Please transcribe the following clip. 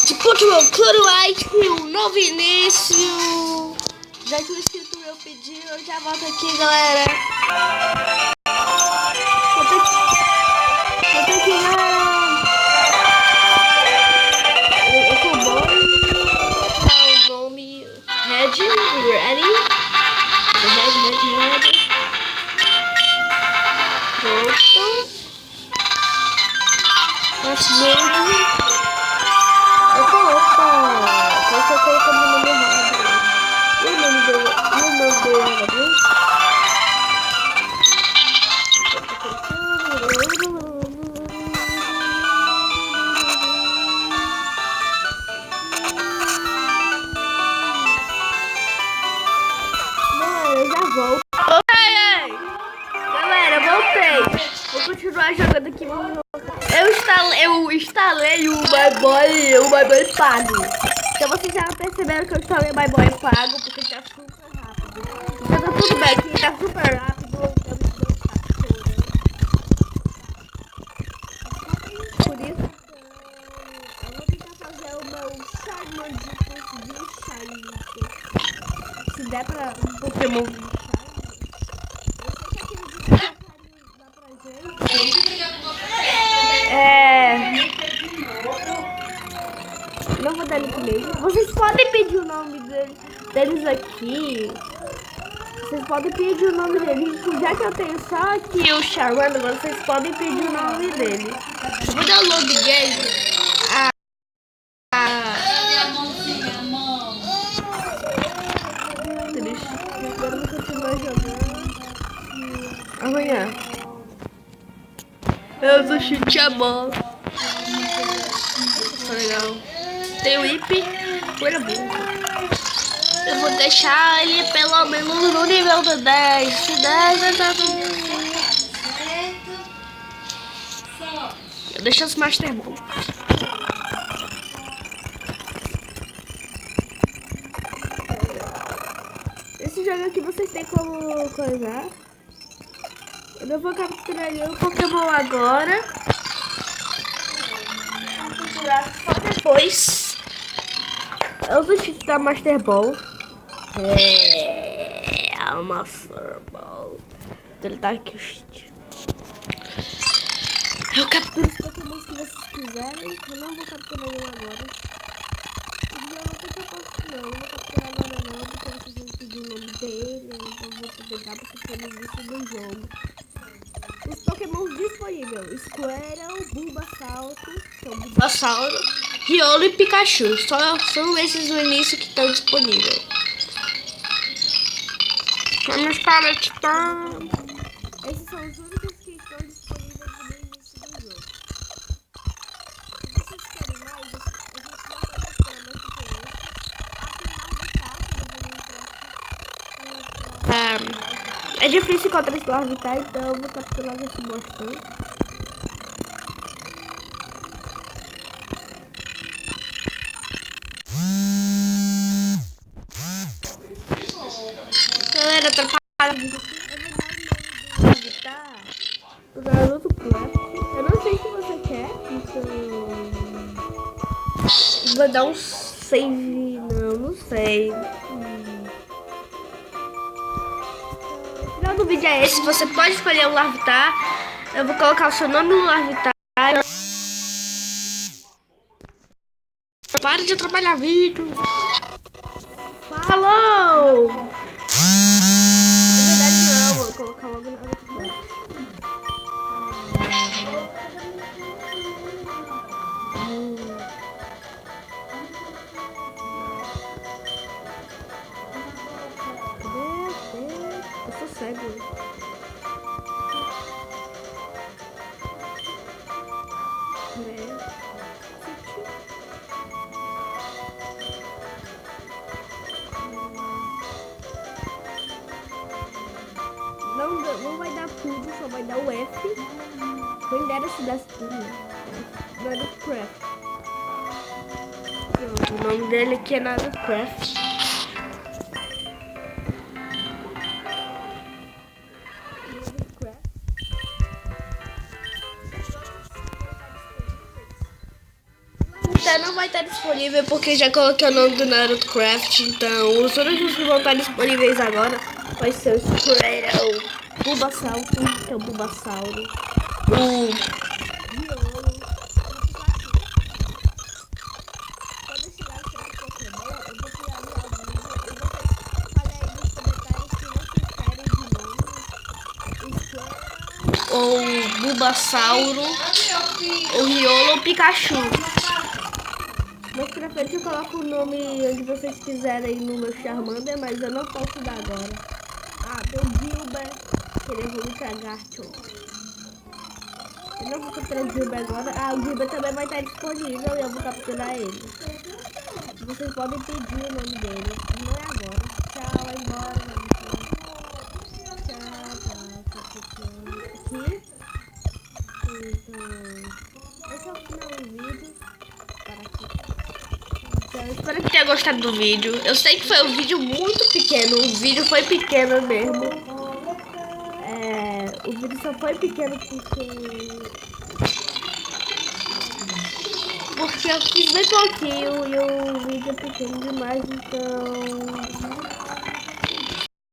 de Pokémon Chlorite, o novo início. Já que o inscrito meu pediu, eu já volto aqui, galera. Volto aqui, galera. Eu tô bom. O nome Red, Ready. Red. Pronto. Nossa, eu tô colocando o nome errado. E o nome dele eu já volto. Galera, voltei. Vou continuar jogando aqui. Eu instalei o My Boy pago. Então vocês já perceberam que eu instalei o My Boy pago porque tá super rápido. Então tá tudo bem, que tá super rápido. Por isso eu vou tentar fazer o meu Charmander de Shiny. Se der pra um Pokémon de Shiny. Não vou dar link mesmo. Vocês podem pedir o nome deles aqui. Vocês podem pedir o nome deles. Já que eu tenho só aqui o Charmander, vocês podem pedir o nome dele. Vou dar o load game. Agora eu vou continuar jogando. Amanhã. Eu vou chutar a bola. Tá legal. Tem o Ip, pura burra. Eu vou deixar ele pelo menos no nível do 10. Se 10 eu já eu deixo os Master Ball. Esse jogo aqui vocês têm como coisar. Eu não vou capturar nenhum Pokémon agora. Vou capturar só depois. Eu vou chutar Master Ball. O Master Ball. Ele tá aqui o cheat. Eu capturo os Pokémon que vocês quiserem. Eu não vou capturar nenhum agora. Eu não vou capturar agora não, porque vocês vão pedir o nome dele. Então eu vou poder dar pra vocês no início do jogo. Os Pokémon disponíveis: Squirtle, Bulbasauro, Riolo e Pikachu. Só são esses no início que estão disponíveis. Vamos para o Titã. Esses são os únicos que estão disponíveis no início do jogo. Se vocês querem mais, a gente não vai mostrar mais diferença. É difícil encontrar esse Larvitar, então eu vou capturar esse bostão. Galera, atrapalhada. Eu vou dar o Naruto Plus. Eu não sei se você quer. Então... vou dar um save. Não sei. O final do vídeo é esse. Você pode escolher o Larvitar. Eu vou colocar o seu nome no Larvitar. Para de atrapalhar vídeo. Falou! Na verdade não, vou colocar logo na hora. Eu sou cego. Não vai dar tudo, só vai dar o F. Quem dera se desse tudo. Narucraft. O nome dele aqui é Narucraft. não vai estar disponível porque já coloquei o nome do Naruto Craft. Então, os únicos que vão estar disponíveis agora vai ser o Squirtle, Bulbasauro, que é o Bulbasauro, o Riolo. Quando chegar o seu Pokémon, eu vou finalizar o vídeo e vocês falem aí nos comentários se vocês querem de novo o Squirtle, ou Bulbasauro, o Riolo ou Pikachu. Mais pra frente eu coloco o nome onde vocês quiserem no meu Charmander, mas eu não posso dar agora. Ah, tem o Gilbert, que ele evolui pra Garchomp. Eu não vou capturar o Gilbert agora. Ah, o Gilbert também vai estar disponível e eu vou capturar ele. Vocês podem pedir o nome dele, não é agora. Tchau, vai embora, tchau, aqui. Então, esse é o final do vídeo. Então, espero que tenha gostado do vídeo. Eu sei que foi um vídeo muito pequeno. O vídeo foi pequeno mesmo. O vídeo só foi pequeno porque eu fiz bem pouquinho e o vídeo é pequeno demais. Então